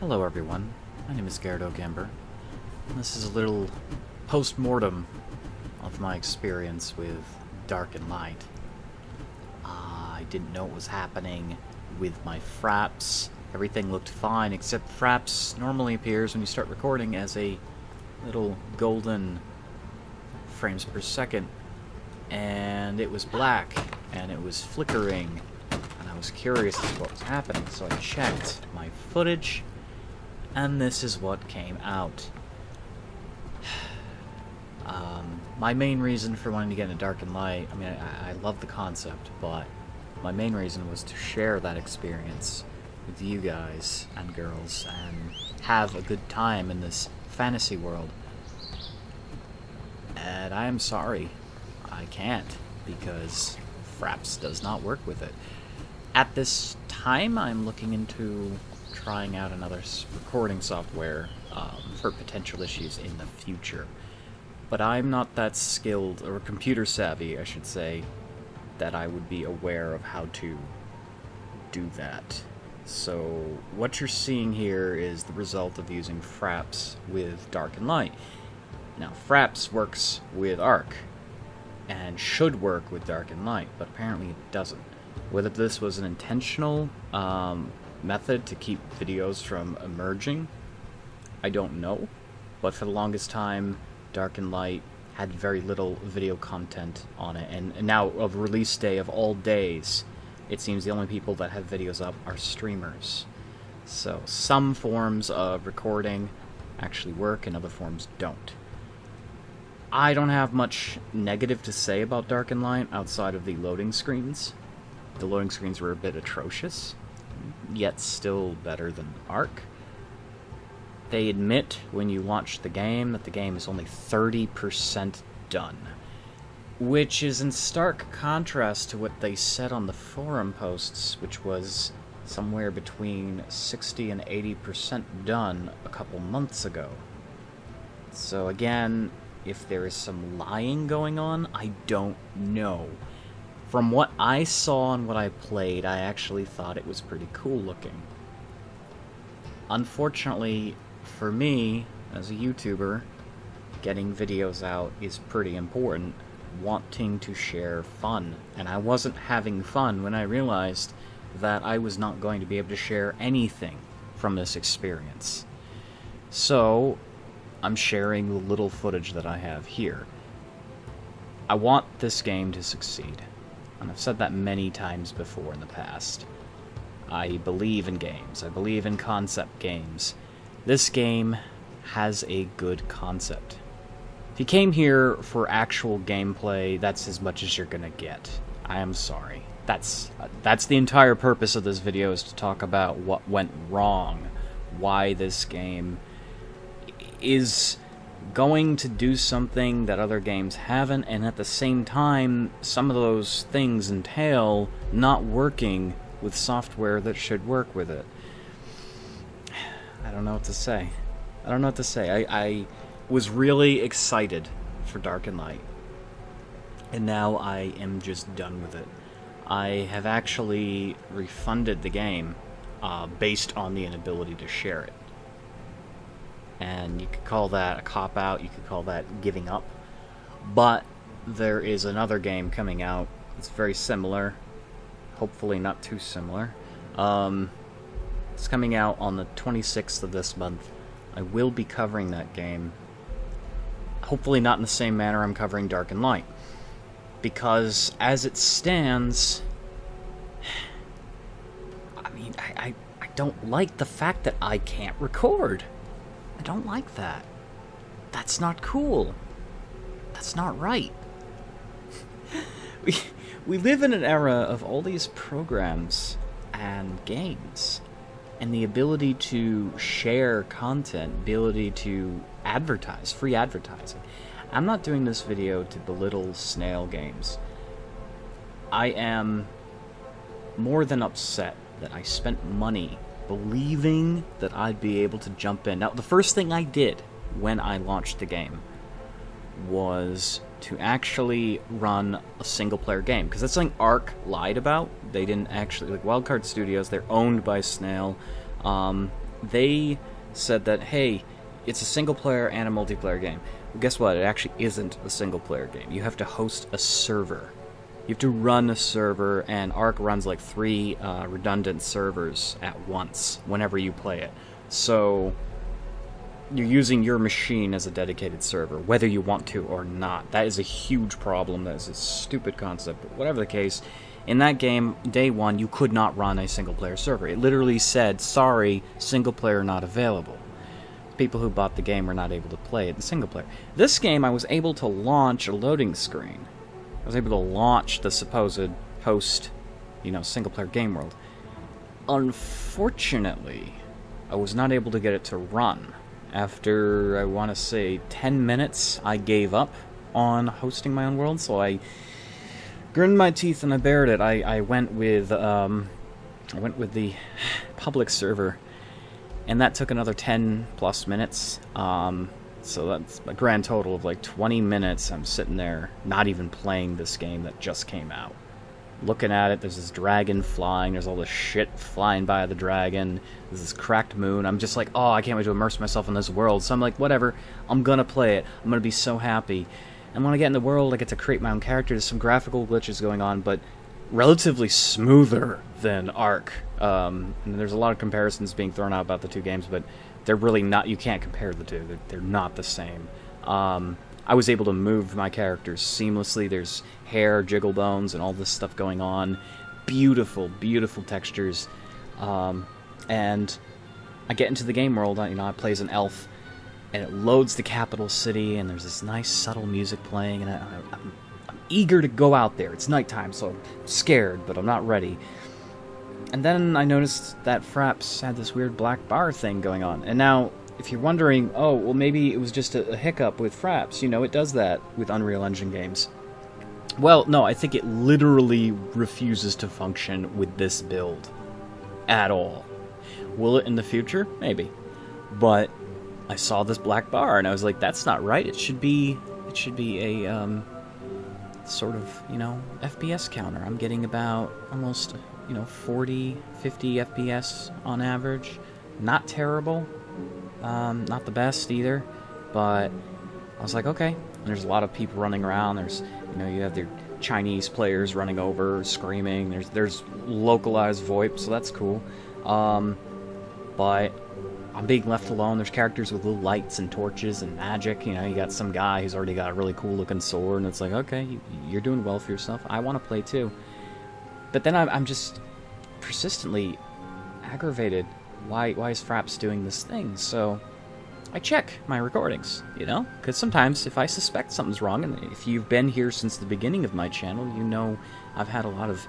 Hello everyone, my name is Gerdo Gamber, and this is a little post-mortem of my experience with Dark and Light. I didn't know what was happening with my Fraps. Everything looked fine, except Fraps normally appears when you start recording as a little golden frames per second, and it was black, and it was flickering, and I was curious as to what was happening, so I checked my footage, and this is what came out. My main reason for wanting to get into Dark and Light, I mean, I love the concept, but my main reason was to share that experience with you guys and girls and have a good time in this fantasy world. And I am sorry, I can't, because Fraps does not work with it. At this time, I'm looking into trying out another recording software for potential issues in the future. But I'm not that skilled, or computer savvy, I should say, that I would be aware of how to do that. So what you're seeing here is the result of using Fraps with Dark and Light. Now, Fraps works with Arc, and should work with Dark and Light, but apparently it doesn't. Whether this was an intentional method to keep videos from emerging, I don't know. But for the longest time, Dark and Light had very little video content on it, and now, of release day of all days, it seems the only people that have videos up are streamers. So some forms of recording actually work and other forms don't. I don't have much negative to say about Dark and Light outside of the loading screens. The loading screens were a bit atrocious, yet still better than Arc. They admit when you launch the game that the game is only 30% done, which is in stark contrast to what they said on the forum posts, which was somewhere between 60 and 80% done a couple months ago. So again, if there is some lying going on, I don't know. From what I saw and what I played, I actually thought it was pretty cool looking. Unfortunately, for me, as a YouTuber, getting videos out is pretty important, wanting to share fun. And I wasn't having fun when I realized that I was not going to be able to share anything from this experience. So, I'm sharing the little footage that I have here. I want this game to succeed, and I've said that many times before in the past. I believe in games. I believe in concept games. This game has a good concept. If you came here for actual gameplay, that's as much as you're gonna get. I am sorry. That's the entire purpose of this video, is to talk about what went wrong, why this game is going to do something that other games haven't, and at the same time, some of those things entail not working with software that should work with it. I don't know what to say. I was really excited for Dark and Light, and now I am just done with it. I have actually refunded the game based on the inability to share it. And you could call that a cop-out, you could call that giving up. But there is another game coming out. It's very similar. Hopefully not too similar. It's coming out on the 26th of this month. I will be covering that game. Hopefully not in the same manner I'm covering Dark and Light. Because as it stands, I mean, I don't like the fact that I can't record. I don't like that. That's not cool. That's not right. We live in an era of all these programs and games, and the ability to share content, ability to advertise, free advertising. I'm not doing this video to belittle snail games. I am more than upset that I spent money believing that I'd be able to jump in. Now, the first thing I did when I launched the game was to actually run a single-player game, because that's something Arc lied about. They didn't actually, like Wildcard Studios, they're owned by Snail. they said that, hey, it's a single-player and a multiplayer game. Well, guess what? It actually isn't a single-player game. You have to host a server. You have to run a server, and Ark runs like 3 redundant servers at once whenever you play it. So you're using your machine as a dedicated server, whether you want to or not. That is a huge problem. That is a stupid concept. But whatever the case, in that game, day 1, you could not run a single-player server. It literally said, sorry, single-player not available. People who bought the game were not able to play it in single-player. This game, I was able to launch a loading screen. I was able to launch the supposed host, single-player game world. Unfortunately, I was not able to get it to run. After, I want to say, 10 minutes, I gave up on hosting my own world, so I grinned my teeth and I bared it. I went with the public server, and that took another 10 plus minutes. So that's a grand total of like 20 minutes. I'm sitting there, not even playing this game that just came out. Looking at it, there's this dragon flying, there's all this shit flying by the dragon, there's this cracked moon. I'm just like, oh, I can't wait to immerse myself in this world. So I'm like, whatever, I'm gonna play it. I'm gonna be so happy. And when I get in the world, I get to create my own character. There's some graphical glitches going on, but relatively smoother than Ark. And there's a lot of comparisons being thrown out about the two games, but they're really not, you can't compare the two. They're not the same. I was able to move my characters seamlessly. There's hair, jiggle bones, and all this stuff going on. Beautiful, beautiful textures. And I get into the game world, I play as an elf, and it loads the capital city, and there's this nice, subtle music playing, and I'm eager to go out there. It's nighttime, so I'm scared, but I'm not ready. And then I noticed that Fraps had this weird black bar thing going on. And now, if you're wondering, oh, well, maybe it was just a hiccup with Fraps. It does that with Unreal Engine games. Well, no, I think it literally refuses to function with this build. At all. Will it in the future? Maybe. But I saw this black bar, and I was like, that's not right. It should be a, sort of, FPS counter. I'm getting about almost, 40, 50 FPS on average. Not terrible. Not the best either, but I was like, okay. And there's a lot of people running around. There's, you have their Chinese players running over, screaming. There's localized VoIP, so that's cool. But I'm being left alone. There's characters with little lights and torches and magic. You got some guy who's already got a really cool looking sword, and it's like, okay, you're doing well for yourself. I want to play too. But then I'm just persistently aggravated. Why is Fraps doing this thing? So I check my recordings, because sometimes if I suspect something's wrong, and if you've been here since the beginning of my channel, I've had a lot of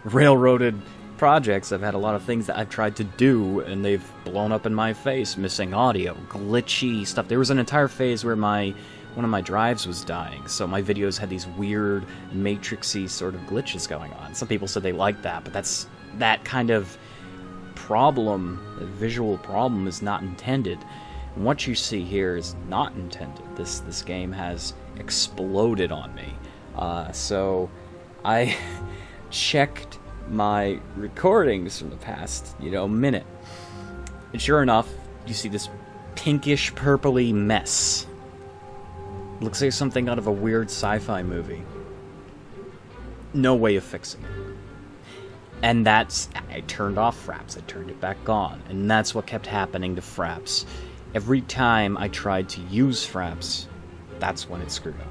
railroaded projects. I've had a lot of things that I've tried to do, and they've blown up in my face. Missing audio, glitchy stuff. There was an entire phase where one of my drives was dying, so my videos had these weird matrixy sort of glitches going on. Some people said they liked that, but that kind of problem, the visual problem, is not intended. And what you see here is not intended. This game has exploded on me. So I checked my recordings from the past, minute. And sure enough, you see this pinkish purpley mess. Looks like something out of a weird sci-fi movie. No way of fixing it. And I turned off Fraps, I turned it back on, and that's what kept happening to Fraps. Every time I tried to use Fraps, that's when it screwed up.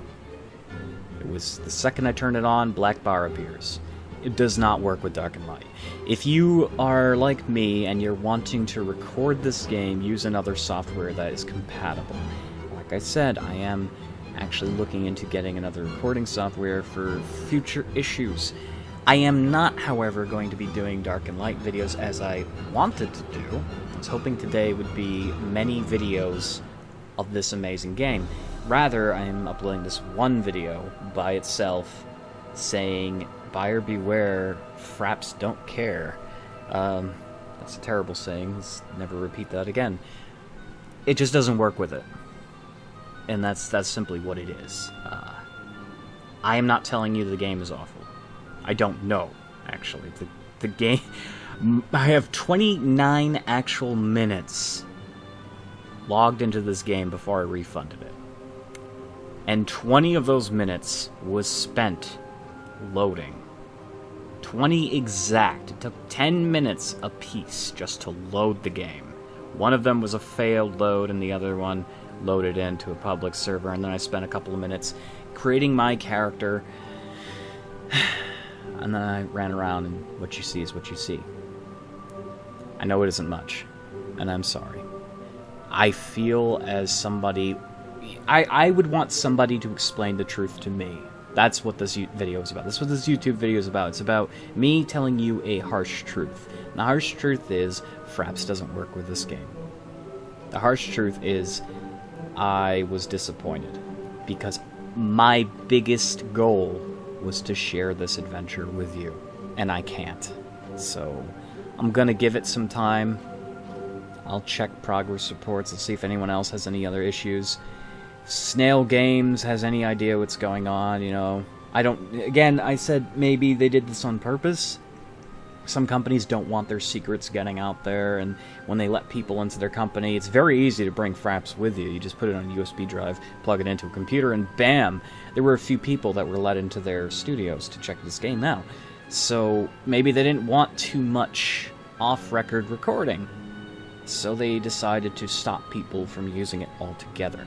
It was the second I turned it on, black bar appears. It does not work with dark and light. If you are like me and you're wanting to record this game, use another software that is compatible. Like I said, I am actually looking into getting another recording software for future issues. I am not, however, going to be doing dark and light videos as I wanted to do. I was hoping today would be many videos of this amazing game. Rather, I am uploading this one video by itself saying, buyer beware, Fraps don't care. That's a terrible saying. Let's never repeat that again. It just doesn't work with it. And that's simply what it is. I am not telling you the game is awful. I don't know, actually. The game... I have 29 actual minutes logged into this game before I refunded it. And 20 of those minutes was spent loading. 20 exact. It took 10 minutes apiece just to load the game. One of them was a failed load, and the other one loaded into a public server, and then I spent a couple of minutes creating my character, and then I ran around, and what you see is what you see. I know it isn't much, and I'm sorry. I feel as somebody... I would want somebody to explain the truth to me. That's what this video is about. That's what this YouTube video is about. It's about me telling you a harsh truth. And the harsh truth is, Fraps doesn't work with this game. The harsh truth is, I was disappointed. Because my biggest goal was to share this adventure with you. And I can't. So, I'm gonna give it some time. I'll check progress reports. I'll see if anyone else has any other issues. Snail Games has any idea what's going on, you know. Again, I said maybe they did this on purpose. Some companies don't want their secrets getting out there, and when they let people into their company, it's very easy to bring Fraps with you. You just put it on a USB drive, plug it into a computer, and bam! There were a few people that were let into their studios to check this game out. So maybe they didn't want too much off-record recording. So they decided to stop people from using it altogether.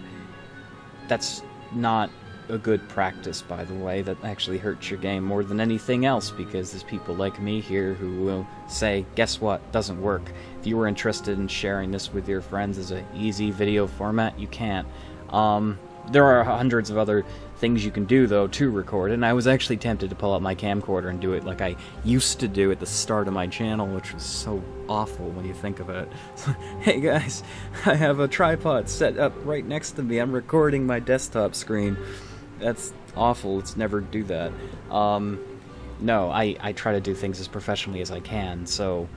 That's not a good practice, by the way. That actually hurts your game more than anything else, because there's people like me here who will say, guess what, doesn't work. If you were interested in sharing this with your friends as an easy video format, you can't. There are hundreds of other things you can do, though, to record, and I was actually tempted to pull out my camcorder and do it like I used to do at the start of my channel, which was so awful when you think of it. Hey guys, I have a tripod set up right next to me. I'm recording my desktop screen. That's awful. Let's never do that. No, I try to do things as professionally as I can, so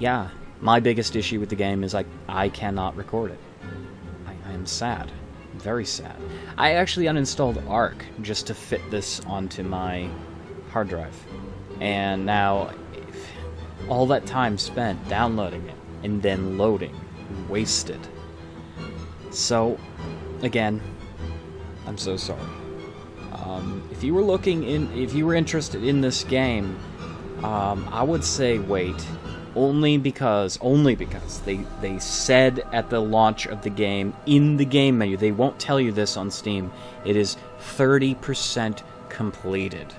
yeah, my biggest issue with the game is I cannot record it. I am sad. Very sad. I actually uninstalled Arc just to fit this onto my hard drive. And now, all that time spent downloading it and then loading, wasted. So, again, I'm so sorry. If you were interested in this game, I would say wait. Only because they said at the launch of the game, in the game menu, they won't tell you this on Steam, it is 30% completed.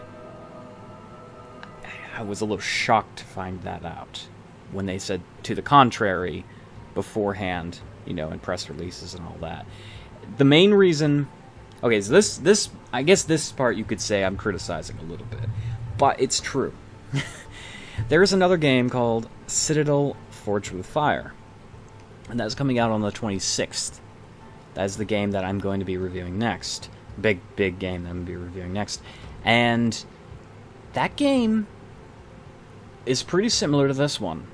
I was a little shocked to find that out when they said to the contrary beforehand, you know, in press releases and all that. The main reason... Okay, so this I guess this part you could say I'm criticizing a little bit, but it's true. There is another game called Citadel Forged with Fire, and that's coming out on the 26th. That is the game that I'm going to be reviewing next. Big game that I'm going to be reviewing next. And that game is pretty similar to this one.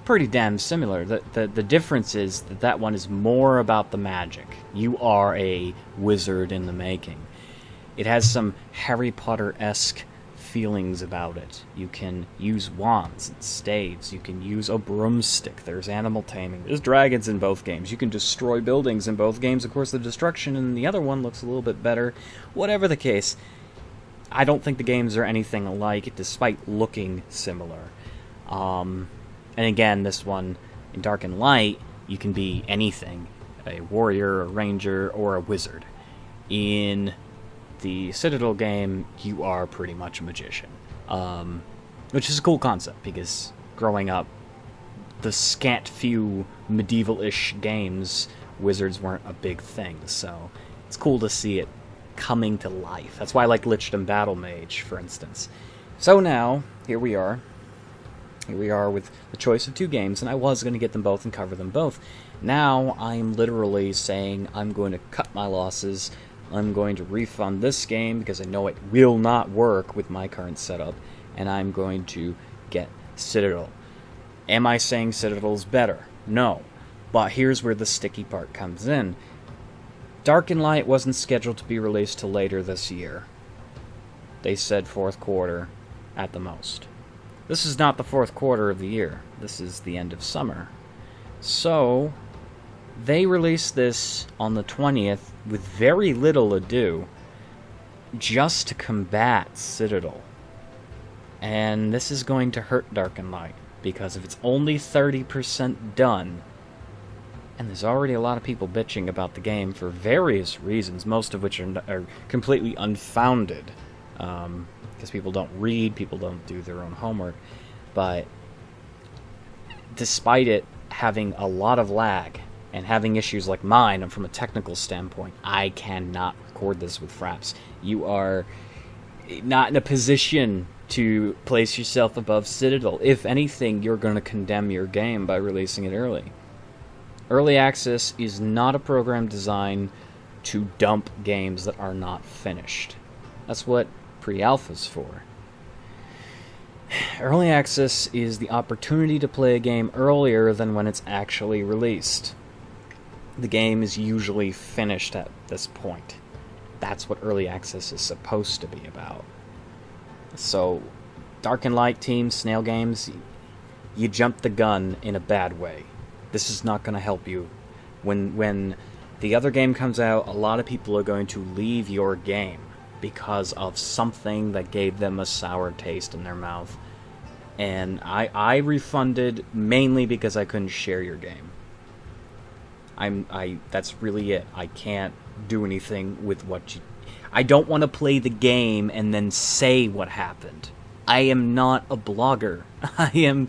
Pretty damn similar. The difference is that one is more about the magic. You are a wizard in the making. It has some Harry Potter-esque feelings about it. You can use wands and staves. You can use a broomstick. There's animal taming. There's dragons in both games. You can destroy buildings in both games. Of course, the destruction in the other one looks a little bit better. Whatever the case, I don't think the games are anything alike, despite looking similar. And again, this one, in Dark and Light, you can be anything. A warrior, a ranger, or a wizard. In the Citadel game, you are pretty much a magician. Which is a cool concept, because growing up, the scant few medieval-ish games, wizards weren't a big thing, so it's cool to see it coming to life. That's why I like Lichdom Battle Mage, for instance. So now, here we are. Here we are with the choice of two games, and I was going to get them both and cover them both. Now, I'm literally saying I'm going to cut my losses. I'm going to refund this game because I know it will not work with my current setup, and I'm going to get Citadel. Am I saying Citadel's better? No. But here's where the sticky part comes in. Dark and Light wasn't scheduled to be released till later this year. They said fourth quarter at the most. This is not the fourth quarter of the year. This is the end of summer. So, they released this on the 20th with very little ado, just to combat Citadel. And this is going to hurt Dark and Light, because if it's only 30% done, and there's already a lot of people bitching about the game for various reasons, most of which are completely unfounded, because people don't read, people don't do their own homework, but despite it having a lot of lag, and having issues like mine, and from a technical standpoint, I cannot record this with Fraps. You are not in a position to place yourself above Citadel. If anything, you're going to condemn your game by releasing it early. Early access is not a program designed to dump games that are not finished. That's what pre-alpha's for. Early access is the opportunity to play a game earlier than when it's actually released. The game is usually finished at this point. That's what early access is supposed to be about. So, Dark and Light team, Snail Games, you jumped the gun in a bad way. This is not going to help you. When the other game comes out, a lot of people are going to leave your game because of something that gave them a sour taste in their mouth. And I refunded mainly because I couldn't share your game. That's really it. I can't do anything with what you... I don't want to play the game and then say what happened. I am not a blogger. I'm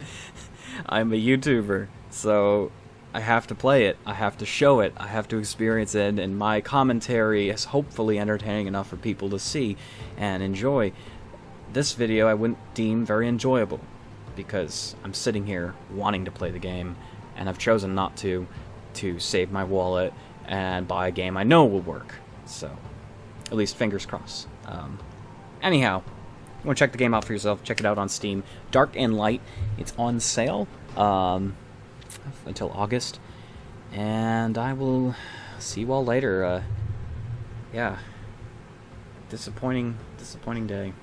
a YouTuber. So I have to play it. I have to show it. I have to experience it. And my commentary is hopefully entertaining enough for people to see and enjoy. This video I wouldn't deem very enjoyable, because I'm sitting here wanting to play the game, and I've chosen not to save my wallet and buy a game I know will work. So, at least fingers crossed. Anyhow, you want to check the game out for yourself, check it out on Steam. Dark and Light, it's on sale until August, and I will see you all later. Yeah, disappointing day.